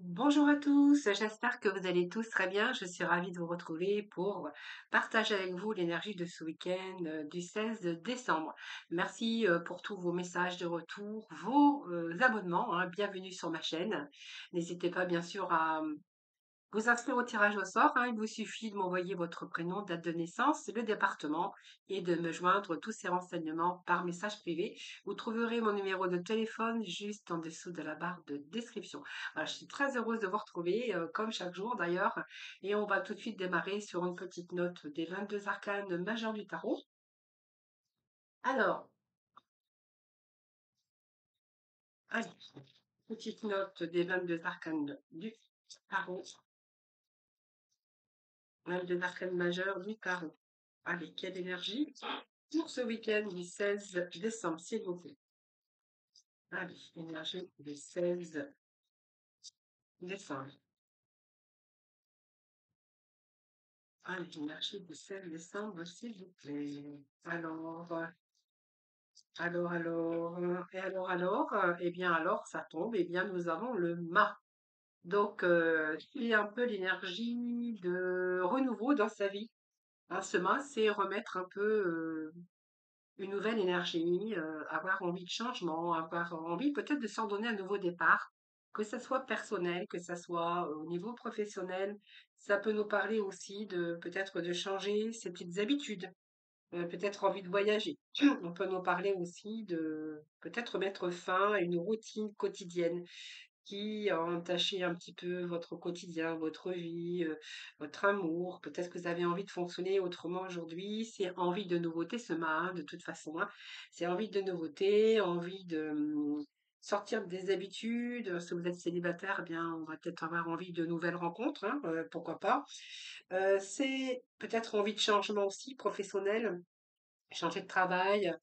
Bonjour à tous, j'espère que vous allez tous très bien. Je suis ravie de vous retrouver pour partager avec vous l'énergie de ce week-end du 16 décembre. Merci pour tous vos messages de retour, vos abonnements, hein. Bienvenue sur ma chaîne. N'hésitez pas bien sûr à vous inscrire au tirage au sort, hein. Il vous suffit de m'envoyer votre prénom, date de naissance, le département et de me joindre tous ces renseignements par message privé. Vous trouverez mon numéro de téléphone juste en dessous de la barre de description. Voilà, je suis très heureuse de vous retrouver, comme chaque jour d'ailleurs. Et on va tout de suite démarrer sur une petite note des 22 arcanes majeurs du tarot. Alors, allez, petite note des 22 arcanes du tarot. 22 arcanes majeurs du tarot. Allez, quelle énergie pour ce week-end du 16 décembre, s'il vous plaît. Allez, énergie du 16 décembre. Allez, énergie du 16 décembre, s'il vous plaît. Eh bien, alors, ça tombe, eh bien, nous avons le mât. Donc, il y a un peu l'énergie de renouveau dans sa vie. Hein, ce mât, c'est remettre un peu une nouvelle énergie, avoir envie de changement, avoir envie peut-être de s'en donner un nouveau départ, que ça soit personnel, que ça soit au niveau professionnel. Ça peut nous parler aussi de peut-être de changer ses petites habitudes, peut-être envie de voyager. On peut nous parler aussi de peut-être mettre fin à une routine quotidienne qui a entaché un petit peu votre quotidien, votre vie, votre amour. Peut-être que vous avez envie de fonctionner autrement aujourd'hui. C'est envie de nouveauté ce matin, de toute façon, hein. C'est envie de nouveauté, envie de sortir des habitudes. Si vous êtes célibataire, eh bien, on va peut-être avoir envie de nouvelles rencontres, hein, pourquoi pas. C'est peut-être envie de changement aussi professionnel, changer de travail,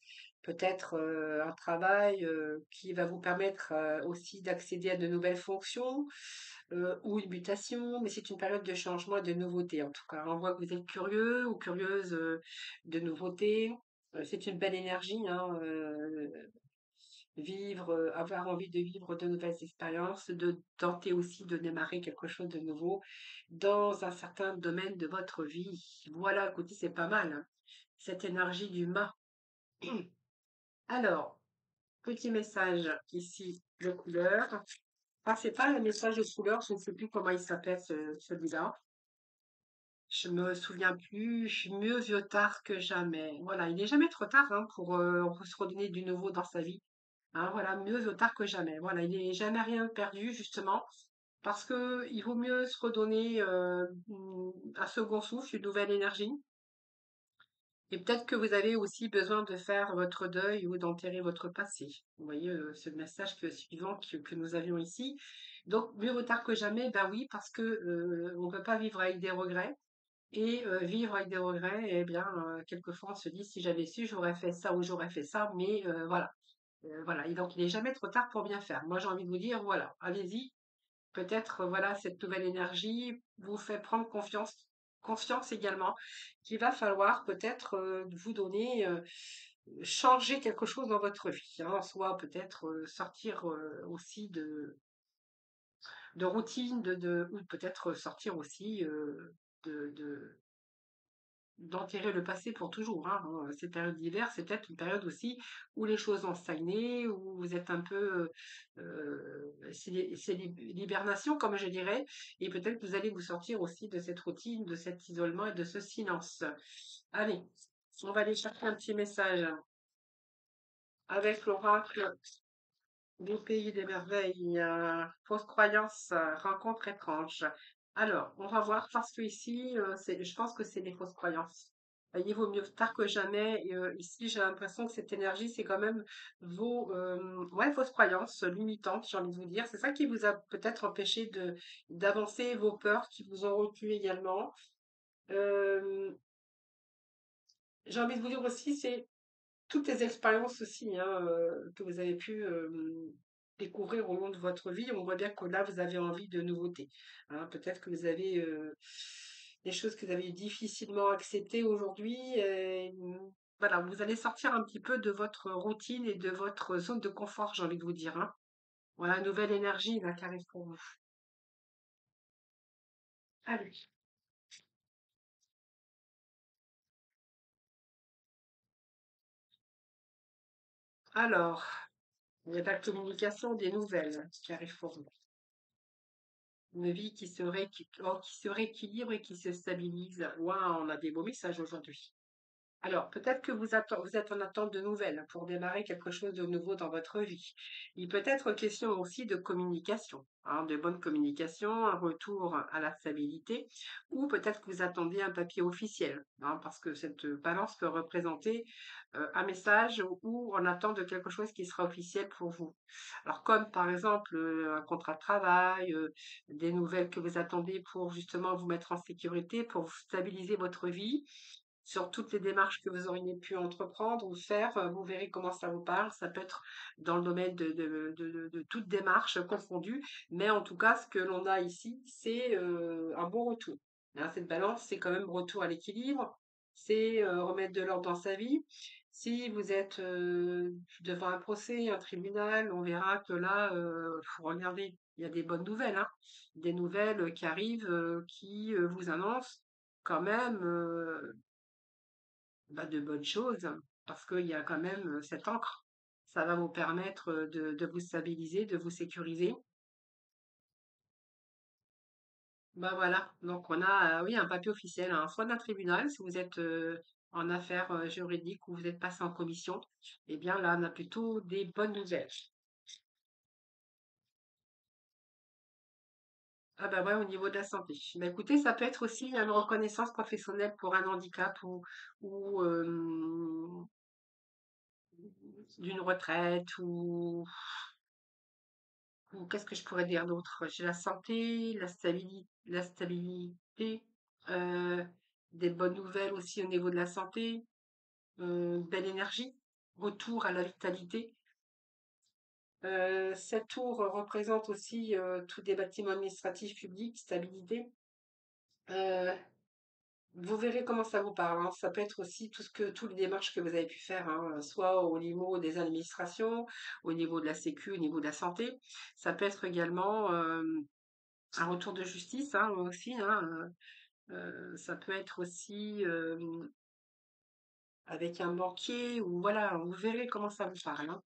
peut-être un travail qui va vous permettre aussi d'accéder à de nouvelles fonctions ou une mutation, mais c'est une période de changement et de nouveauté en tout cas. On voit que vous êtes curieux ou curieuse de nouveautés. C'est une belle énergie, hein, vivre, avoir envie de vivre de nouvelles expériences, de tenter aussi de démarrer quelque chose de nouveau dans un certain domaine de votre vie. Voilà, écoutez, c'est pas mal, hein, cette énergie du mât. Alors, petit message ici de couleur. Ah, c'est pas le message de couleur, je ne sais plus comment il s'appelle celui-là. Je me souviens plus. Mieux vaut tard que jamais. Voilà, il n'est jamais trop tard hein, pour se redonner du nouveau dans sa vie. Hein, voilà, mieux vaut tard que jamais. Voilà, il n'est jamais rien perdu justement parce que il vaut mieux se redonner un second souffle, une nouvelle énergie. Et peut-être que vous avez aussi besoin de faire votre deuil ou d'enterrer votre passé. Vous voyez, c'est le message suivant que nous avions ici. Donc, mieux vaut tard que jamais, ben oui, parce que on ne peut pas vivre avec des regrets. Et vivre avec des regrets, eh bien, quelquefois on se dit si j'avais su, j'aurais fait ça ou j'aurais fait ça, mais voilà. Voilà. Et donc, il n'est jamais trop tard pour bien faire. Moi, j'ai envie de vous dire, voilà, allez-y, peut-être, voilà, cette nouvelle énergie vous fait prendre confiance également qu'il va falloir peut-être vous donner, changer quelque chose dans votre vie, hein, soit peut-être sortir aussi de routine, ou peut-être sortir aussi d'enterrer le passé pour toujours, hein. Cette période d'hiver, c'est peut-être une période aussi où les choses ont stagné, où vous êtes un peu, c'est l'hibernation, comme je dirais, et peut-être que vous allez vous sortir aussi de cette routine, de cet isolement et de ce silence. Allez, on va aller chercher un petit message avec l'oracle du pays des merveilles, fausse croyance, rencontre étrange. Alors, on va voir parce que ici, je pense que c'est des fausses croyances. Il vaut mieux tard que jamais. Et, ici, j'ai l'impression que cette énergie, c'est quand même vos ouais, fausses croyances limitantes, j'ai envie de vous dire. C'est ça qui vous a peut-être empêché d'avancer, vos peurs qui vous ont retenu également. Euh, j'ai envie de vous dire aussi, c'est toutes les expériences aussi hein, que vous avez pu découvrir au long de votre vie, on voit bien que là, vous avez envie de nouveautés. Hein. Peut-être que vous avez des choses que vous avez difficilement acceptées aujourd'hui. Voilà, vous allez sortir un petit peu de votre routine et de votre zone de confort, j'ai envie de vous dire. Hein. Voilà, nouvelle énergie là, qui arrive pour vous. Allez. Alors, il y a de la communication, des nouvelles qui arrivent pour vous. Une vie qui se rééquilibre et qui se stabilise. Waouh, on a des beaux messages aujourd'hui. Alors, peut-être que vous êtes en attente de nouvelles pour démarrer quelque chose de nouveau dans votre vie. Il peut être question aussi de communication, hein, de bonne communication, un retour à la stabilité, ou peut-être que vous attendez un papier officiel, hein, parce que cette balance peut représenter un message ou en attente de quelque chose qui sera officiel pour vous. Alors, comme par exemple un contrat de travail, des nouvelles que vous attendez pour justement vous mettre en sécurité, pour stabiliser votre vie sur toutes les démarches que vous auriez pu entreprendre ou faire, vous verrez comment ça vous parle. Ça peut être dans le domaine de toute démarche confondue, mais en tout cas, ce que l'on a ici, c'est un bon retour. Hein, cette balance, c'est quand même retour à l'équilibre, c'est remettre de l'ordre dans sa vie. Si vous êtes devant un procès, un tribunal, on verra que là, faut regarder. Il y a des bonnes nouvelles, hein, des nouvelles qui arrivent, qui vous annoncent quand même bah, de bonnes choses, parce qu'il y a quand même cette encre. Ça va vous permettre de vous stabiliser, de vous sécuriser. Bah voilà, donc on a oui un papier officiel, hein, soit d'un tribunal si vous êtes en affaires juridiques ou vous êtes passé en commission. Eh bien là, on a plutôt des bonnes nouvelles. Ah bah ouais, au niveau de la santé. Bah écoutez, ça peut être aussi une reconnaissance professionnelle pour un handicap ou d'une retraite ou qu'est-ce que je pourrais dire d'autre? J'ai la santé, la stabilité, euh, des bonnes nouvelles aussi au niveau de la santé, belle énergie, retour à la vitalité. Cette tour représente aussi tous des bâtiments administratifs publics, stabilité. Euh, Vous verrez comment ça vous parle, hein. Ça peut être aussi toutes les démarches que vous avez pu faire, hein, soit au niveau des administrations, au niveau de la sécu, au niveau de la santé. Ça peut être également un retour de justice, hein, aussi, hein, ça peut être aussi avec un banquier ou voilà, vous verrez comment ça vous parle, hein.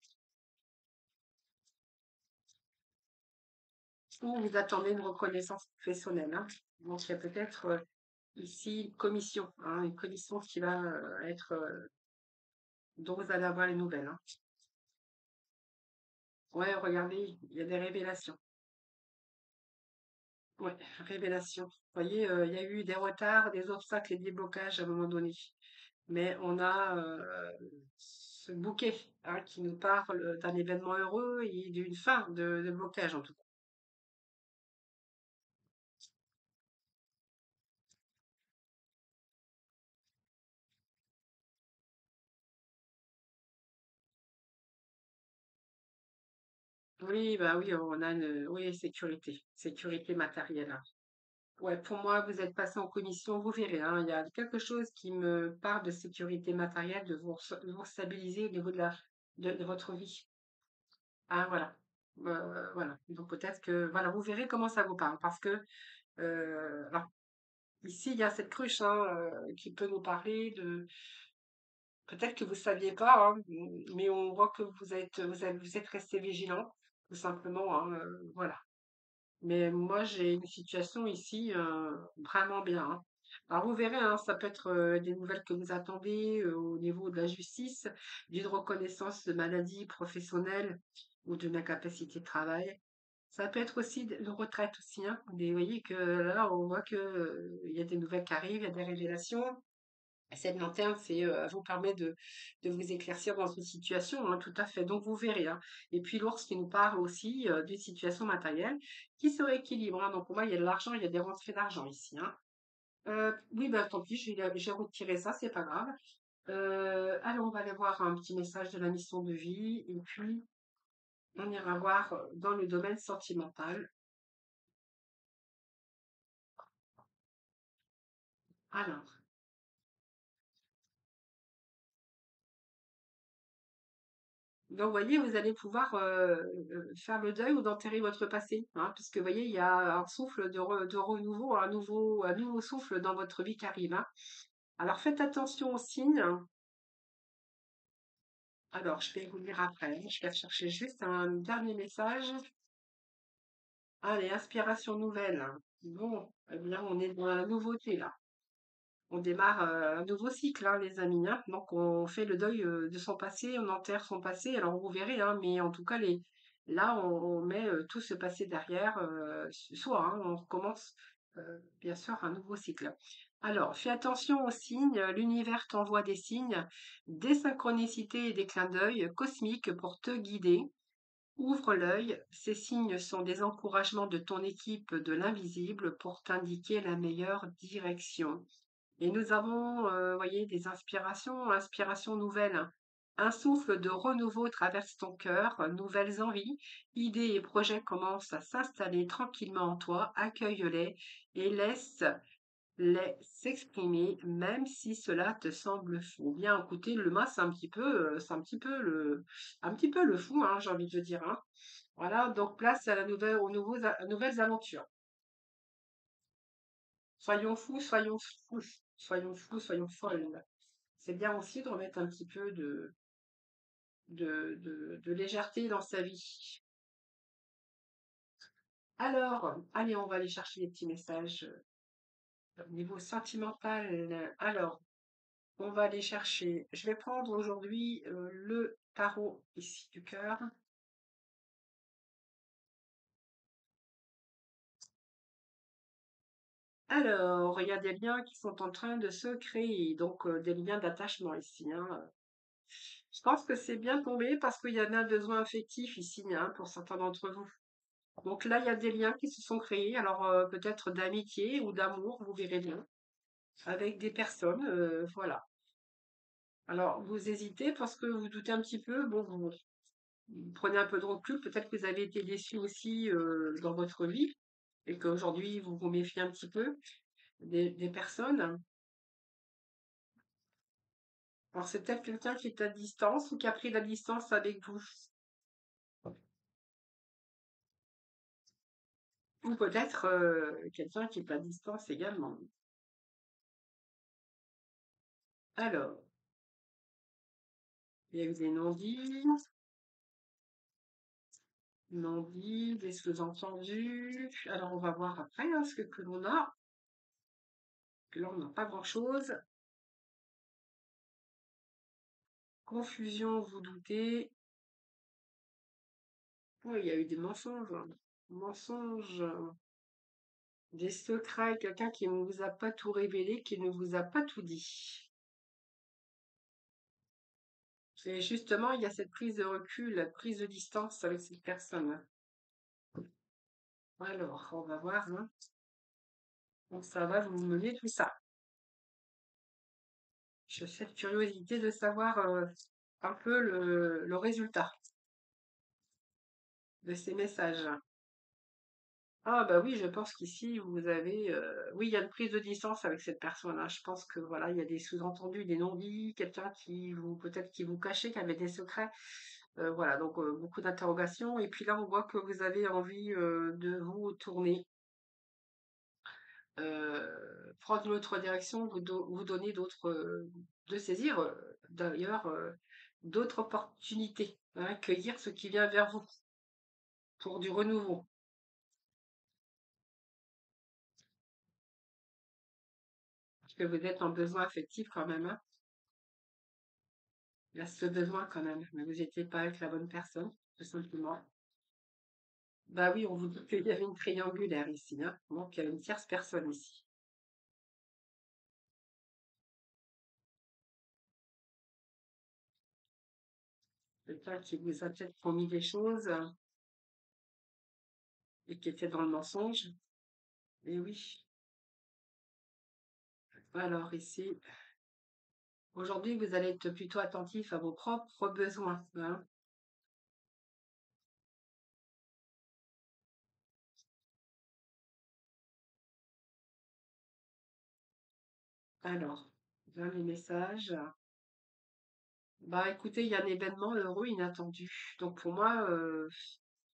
Ou vous attendez une reconnaissance professionnelle, hein. Donc il y a peut-être ici une commission qui va être dont vous allez avoir les nouvelles, hein. Ouais, regardez, il y a des révélations. Ouais, révélations. Vous voyez, il y a eu des retards, des obstacles et des blocages à un moment donné. Mais on a ce bouquet, hein, qui nous parle d'un événement heureux et d'une fin de blocage en tout cas. Oui, bah oui, on a une oui, sécurité matérielle, hein. Ouais, pour moi, vous êtes passé en commission, vous verrez, hein, il y a quelque chose qui me parle de sécurité matérielle, de vous stabiliser au niveau de votre vie. Ah voilà. Voilà. Donc peut-être que voilà, vous verrez comment ça vous parle. Parce que alors, ici, il y a cette cruche, hein, qui peut nous parler de peut-être que vous ne saviez pas, hein, mais on voit que vous êtes resté vigilant, tout simplement, hein, voilà. Mais moi, j'ai une situation ici vraiment bien, hein. Alors, vous verrez, hein, ça peut être des nouvelles que vous attendez au niveau de la justice, d'une reconnaissance de maladie professionnelle ou de l'incapacité de travail. Ça peut être aussi une retraite aussi, hein. Vous voyez que là, on voit que il y a des nouvelles qui arrivent, il y a des révélations. Cette lanterne, elle vous permet de vous éclaircir dans une situation, hein, tout à fait. Donc vous verrez, hein. Et puis l'ours qui nous parle aussi d'une situation matérielle qui se rééquilibre, hein. Donc pour moi, il y a de l'argent, il y a des rentrées d'argent ici, hein. Oui, bah tant pis, j'ai retiré ça, c'est pas grave. Allez, on va aller voir un petit message de la mission de vie et puis on ira voir dans le domaine sentimental. Alors, Donc, vous voyez, vous allez pouvoir faire le deuil ou d'enterrer votre passé, hein, puisque vous voyez, il y a un souffle de renouveau, un nouveau souffle dans votre vie qui arrive, hein. Alors, faites attention aux signes. Alors, je vais vous lire après, hein. Je vais chercher juste un dernier message. Allez, inspiration nouvelle. Bon, eh bien, on est dans la nouveauté là. On démarre un nouveau cycle, hein, les amis, hein. Donc, on fait le deuil de son passé, on enterre son passé. Alors, vous verrez, hein, mais en tout cas, là, on met tout ce passé derrière soi, hein. On recommence, bien sûr, un nouveau cycle. Alors, fais attention aux signes. L'univers t'envoie des signes, des synchronicités et des clins d'œil cosmiques pour te guider. Ouvre l'œil, ces signes sont des encouragements de ton équipe de l'invisible pour t'indiquer la meilleure direction. Et nous avons, voyez, des inspirations nouvelles. Un souffle de renouveau traverse ton cœur, nouvelles envies, idées et projets commencent à s'installer tranquillement en toi. Accueille-les et laisse-les s'exprimer, même si cela te semble fou. Bien, écoutez, l'humain, c'est un petit peu le fou, hein, j'ai envie de dire, hein. Voilà, donc place à aux nouvelles aventures. Soyons fous, soyons folles. C'est bien aussi de remettre un petit peu de légèreté dans sa vie. Alors, allez, on va aller chercher les petits messages au niveau sentimental. Alors, on va aller chercher. Je vais prendre aujourd'hui le tarot ici du cœur. Alors, il y a des liens qui sont en train de se créer, donc des liens d'attachement ici, hein. Je pense que c'est bien tombé parce qu'il y en a un besoin affectif ici, hein, pour certains d'entre vous. Donc là, il y a des liens qui se sont créés, alors peut-être d'amitié ou d'amour, vous verrez bien, avec des personnes, voilà. Alors, vous hésitez parce que vous doutez un petit peu, bon, vous prenez un peu de recul, peut-être que vous avez été déçu aussi dans votre vie et qu'aujourd'hui, vous vous méfiez un petit peu des personnes. Alors, c'est peut-être quelqu'un qui est à distance ou qui a pris la distance avec vous. Ou peut-être quelqu'un qui est à distance également. Alors, il y a eu des non-dits, non-dits, des sous-entendus. Alors, on va voir après hein, ce que l'on a. Que là, on n'a pas grand-chose. Confusion, vous doutez. Oui, il y a eu des mensonges, hein. Mensonges, des secrets, quelqu'un qui ne vous a pas tout révélé, qui ne vous a pas tout dit. Et justement, il y a cette prise de recul, la prise de distance avec cette personne. Alors, on va voir, hein. Donc, ça va vous mener tout ça. J'ai cette curiosité de savoir un peu le résultat de ces messages. Ah bah oui, je pense qu'ici vous avez, oui, il y a une prise de distance avec cette personne, hein. Je pense que voilà, il y a des sous-entendus, des non-dits, quelqu'un qui vous peut-être qui vous cachait, qui avait des secrets. Voilà, donc beaucoup d'interrogations. Et puis là, on voit que vous avez envie de vous tourner, prendre une autre direction, vous donner d'autres, de saisir d'ailleurs d'autres opportunités, hein, cueillir ce qui vient vers vous pour du renouveau. Parce que vous êtes en besoin affectif quand même, hein. Il y a ce besoin quand même, mais vous n'étiez pas avec la bonne personne, tout simplement. Bah oui, on vous dit qu'il y avait une triangulaire ici, hein. Donc il y a une tierce personne ici. Quelqu'un qui vous a peut-être promis des choses et qui était dans le mensonge. Et oui. Alors ici, aujourd'hui, vous allez être plutôt attentif à vos propres besoins, hein. Alors, dans les messages. Bah écoutez, il y a un événement heureux inattendu. Donc pour moi,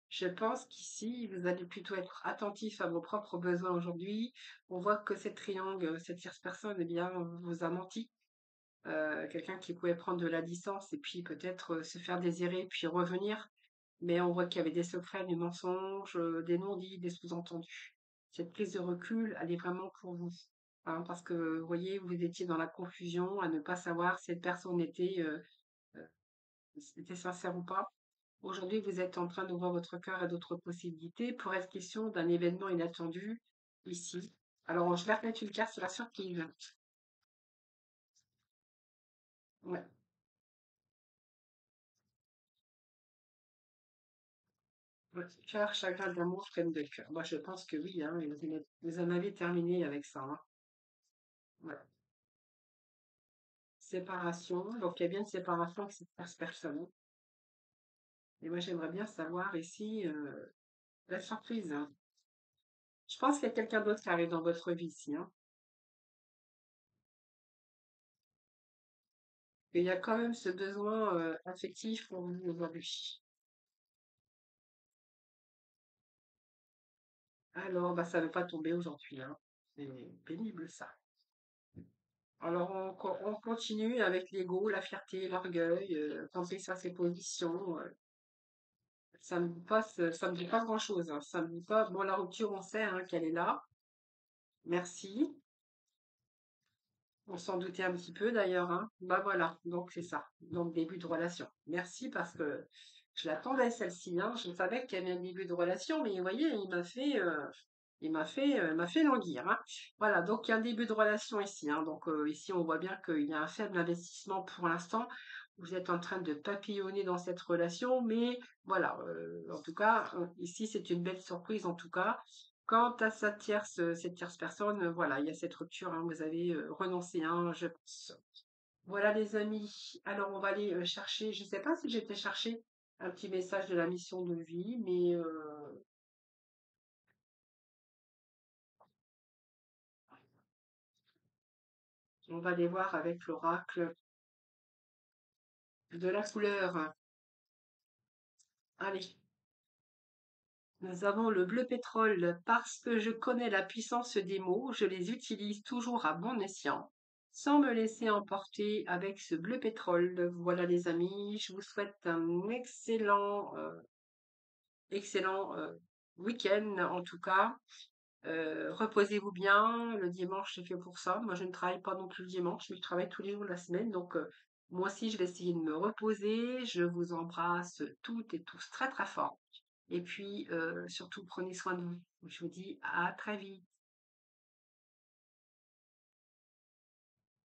je pense qu'ici, vous allez plutôt être attentif à vos propres besoins aujourd'hui. On voit que cette triangle, cette tierce personne, eh bien, vous a menti. Quelqu'un qui pouvait prendre de la distance et puis peut-être se faire désirer puis revenir. Mais on voit qu'il y avait des secrets, des mensonges, des non-dits, des sous-entendus. Cette prise de recul, elle est vraiment pour vous. Hein, parce que, vous voyez, vous étiez dans la confusion à ne pas savoir si cette personne euh, était sincère ou pas. Aujourd'hui, vous êtes en train d'ouvrir votre cœur à d'autres possibilités pour être question d'un événement inattendu ici. Alors, je vais remettre une carte sur la surprise. Ouais. Votre cœur, chagrin d'amour, peine de cœur. Moi, je pense que oui, hein, vous en avez terminé avec ça. Hein. Ouais. Séparation. Donc, il y a bien une séparation avec cette personne. Et moi, j'aimerais bien savoir ici la surprise. Hein. Je pense qu'il y a quelqu'un d'autre qui arrive dans votre vie ici. Hein. Et il y a quand même ce besoin affectif pour vous aujourd'hui. Alors, bah, ça ne veut pas tomber aujourd'hui, hein. C'est pénible, ça. Alors, on continue avec l'ego, la fierté, l'orgueil, penser sur ses positions. Ça me dit pas grand-chose. Hein. Ça me dit pas. Bon, la rupture, on sait hein, qu'elle est là. Merci. On s'en doutait un petit peu d'ailleurs, hein. Bah voilà, donc c'est ça. Donc début de relation. Merci parce que je l'attendais celle-ci, hein. Je savais qu'il y avait un début de relation, mais vous voyez, il m'a fait languir, hein. Voilà, donc il y a un début de relation ici, hein. Donc ici, on voit bien qu'il y a un faible investissement pour l'instant. Vous êtes en train de papillonner dans cette relation, mais voilà, en tout cas, ici, c'est une belle surprise en tout cas. Quant à cette tierce personne, voilà, il y a cette rupture, hein, vous avez renoncé, hein, je pense. Voilà les amis. Alors on va aller chercher, je ne sais pas si j'étais chercher un petit message de la mission de vie, mais on va aller voir avec l'oracle de la couleur. Allez, nous avons le bleu pétrole. Parce que je connais la puissance des mots, je les utilise toujours à bon escient, sans me laisser emporter avec ce bleu pétrole. Voilà les amis, je vous souhaite un excellent week-end en tout cas. Reposez-vous bien. Le dimanche, c'est fait pour ça. Moi, je ne travaille pas non plus le dimanche, mais je travaille tous les jours de la semaine. Donc, moi aussi, je vais essayer de me reposer. Je vous embrasse toutes et tous très, très fort. Et puis, surtout, prenez soin de vous. Je vous dis à très vite.